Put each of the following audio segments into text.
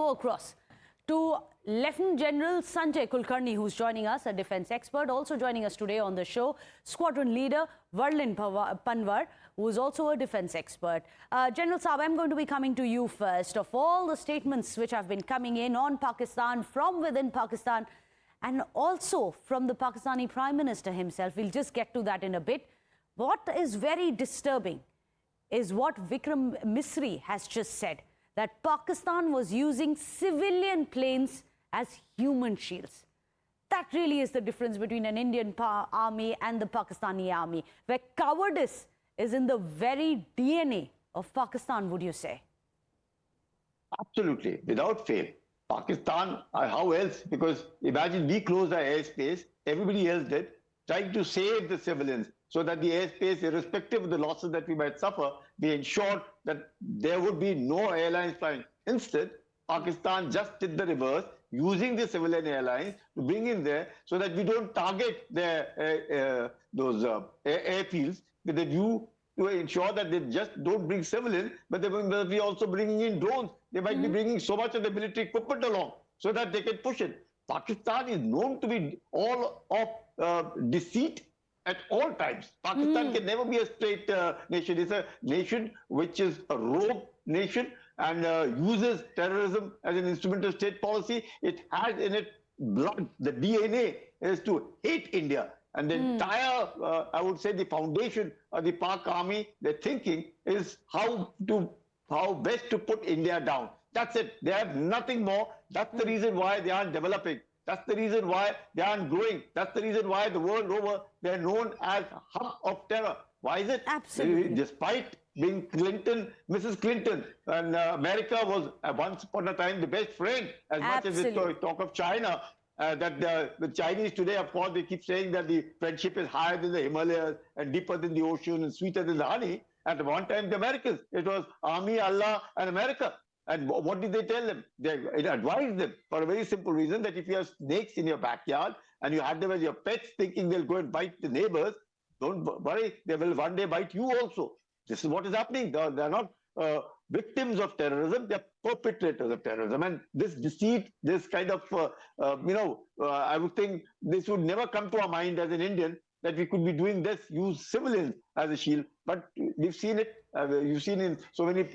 go across to Lieutenant General Sanjay Kulkarni, who's joining us, a defense expert. Also joining us today on the show, Squadron Leader Varlin Panwar, who is also a defense expert. General Saab, I'm going to be coming to you first. Of all the statements which have been coming in on Pakistan, from within Pakistan, and also from the Pakistani Prime Minister himself, we'll just get to that in a bit. What is very disturbing is what Vikram Misri has just said, that Pakistan was using civilian planes as human shields. That really is the difference between an Indian army and the Pakistani army, where cowardice is in the very DNA of Pakistan, would you say? Absolutely, without fail. Pakistan, how else? Because imagine we closed our airspace, everybody else did, trying to save the civilians so that the airspace, irrespective of the losses that we might suffer, we ensured that there would be no airlines flying. Instead, Pakistan just did the reverse, using the civilian airlines to bring in there so that we don't target their airfields with a view to ensure that they just don't bring civilians, but they will be also bringing in drones. They might be bringing so much of the military equipment along so that they can push it. Pakistan is known to be all of deceit at all times. Pakistan can never be a straight nation. It's a nation which is a rogue nation and uses terrorism as an instrument of state policy. It has in its blood, the DNA is to hate India. And the entire, I would say, the foundation of the Pak army, their thinking is how best to put India down. That's it. They have nothing more. That's the reason why they aren't developing. That's the reason why they aren't growing. That's the reason why the world over they're known as hub of terror. Why is it? Absolutely. Despite being Mrs. Clinton, and America was once upon a time the best friend, as much as we talk of China. That the Chinese today, of course, they keep saying that the friendship is higher than the Himalayas and deeper than the ocean and sweeter than the honey. At one time, the Americans, it was Army, Allah, and America. And what did they tell them? They advised them for a very simple reason, that if you have snakes in your backyard and you have them as your pets, thinking they'll go and bite the neighbors, don't worry, they will one day bite you also. This is what is happening. They're not victims of terrorism, they're perpetrators of terrorism. And this deceit, this kind of, I would think this would never come to our mind as an Indian, that we could be doing this, use civilians as a shield. But we've seen it. You've seen in so many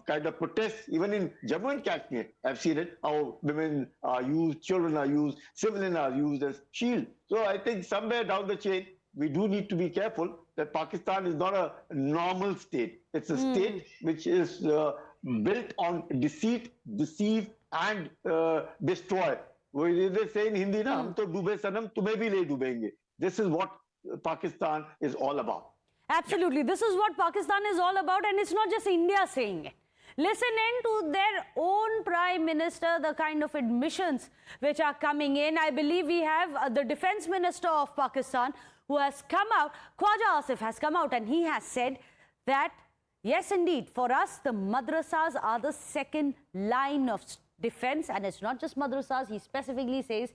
kind of protests, even in Jammu and Kashmir, I've seen it, how women are used, children are used, civilians are used as shield. So I think somewhere down the chain, we do need to be careful that Pakistan is not a normal state. It's a state which is built on deceit, deceive, and destroy. They say in Hindi, na, hum to doobe sanam, tumhe bhi le doobenge. This is what Pakistan is all about. Absolutely. This is what Pakistan is all about, and it's not just India saying it. Listening to their own Prime Minister, the kind of admissions which are coming in. I believe we have the Defense Minister of Pakistan who has come out, Khwaja Asif has come out, and he has said that, yes, indeed, for us, the madrasas are the second line of defense. And it's not just madrasas. He specifically says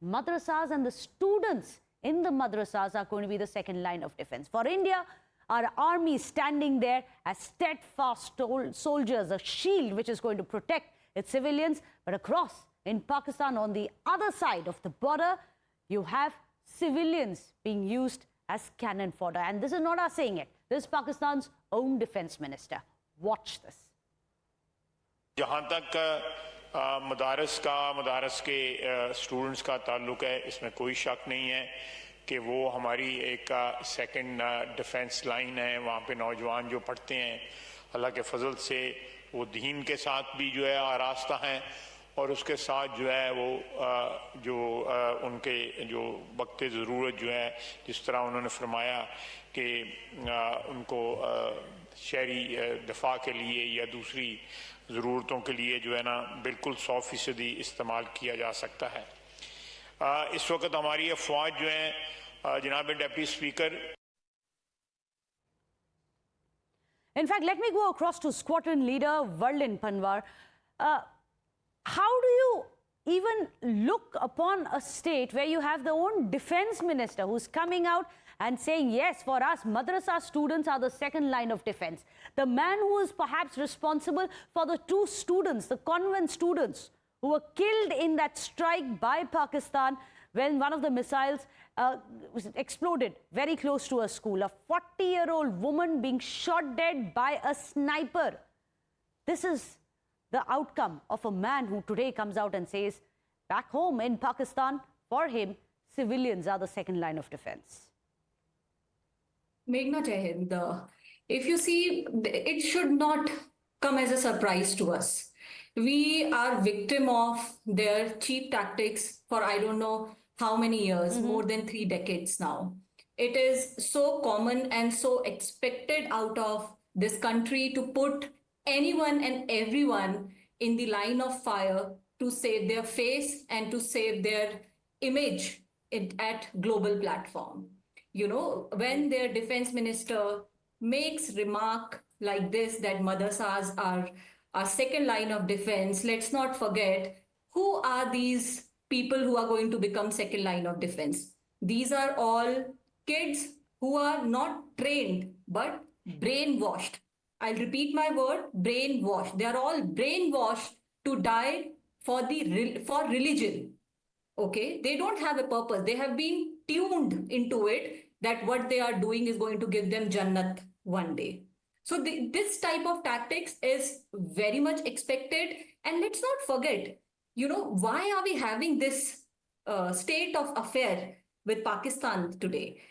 madrasas and the students in the madrasas are going to be the second line of defense. For India, our army is standing there as steadfast soldiers, a shield which is going to protect its civilians. But across in Pakistan, on the other side of the border, you have civilians being used as cannon fodder. And this is not us saying it. This is Pakistan's own defense minister. Watch this. जहाँ तक मदारस के students का ताल्लुक है, इसमें कोई शक नहीं है कि वो हमारी एक सेकंड डिफेंस लाइन है. वहाँ पे नौजवान जो पढ़ते हैं, अल्लाह के फजल से वो दीन के साथ भी जो है आरास्ता हैं, और उसके साथ जो है वो उनके जो वक्त ज़रूरत जो है, जिस तरह उन्होंने फरमाया कि उनको शहरी दफा के लिए या दूसरी ज़रूरतों के लिए जो है ना बिल्कुल 100% इस्तेमाल किया जा सकता है. इस वक्त हमारी अफवाज जो है जनाब deputy speaker. In fact, let me go across to Squadron Leader Varlin Panwar. How do you even look upon a state where you have the own defense minister who's coming out and saying, yes, for us, madrasa students are the second line of defense. The man who is perhaps responsible for the 2 students, the convent students, who were killed in that strike by Pakistan when one of the missiles exploded very close to a school. A 40-year-old woman being shot dead by a sniper. This is the outcome of a man who today comes out and says, back home in Pakistan, for him, civilians are the second line of defense. Meghna Jai Hind, if you see, it should not come as a surprise to us. We are victim of their cheap tactics for I don't know how many years, more than 3 decades now. It is so common and so expected out of this country to put anyone and everyone in the line of fire to save their face and to save their image at global platform. You know, when their defense minister makes remark like this, that madrasas are our second line of defense, let's not forget who are these people who are going to become second line of defense. These are all kids who are not trained but brainwashed. I'll repeat my word, brainwashed. They are all brainwashed to die for religion. Okay, they don't have a purpose. They have been tuned into it that what they are doing is going to give them Jannat one day. So this type of tactics is very much expected. And let's not forget, you know, why are we having this state of affair with Pakistan today?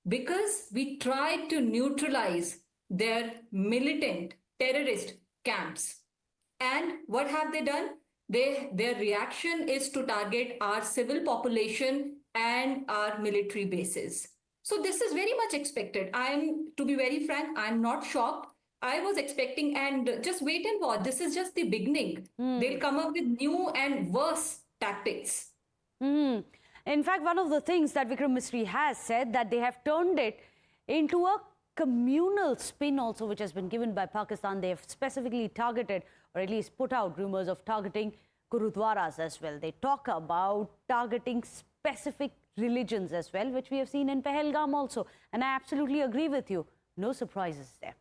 Because we tried to neutralize their militant terrorist camps. And what have they done? Their reaction is to target our civil population and our military bases. So this is very much expected. To be very frank, I'm not shocked. I was expecting, and just wait and watch. This is just the beginning. They'll come up with new and worse tactics. In fact, one of the things that Vikram Misri has said, that they have turned it into a communal spin also, which has been given by Pakistan. They have specifically targeted, or at least put out rumors of targeting Gurudwaras as well. They talk about targeting specific religions as well, which we have seen in Pahalgam also. And I absolutely agree with you. No surprises there.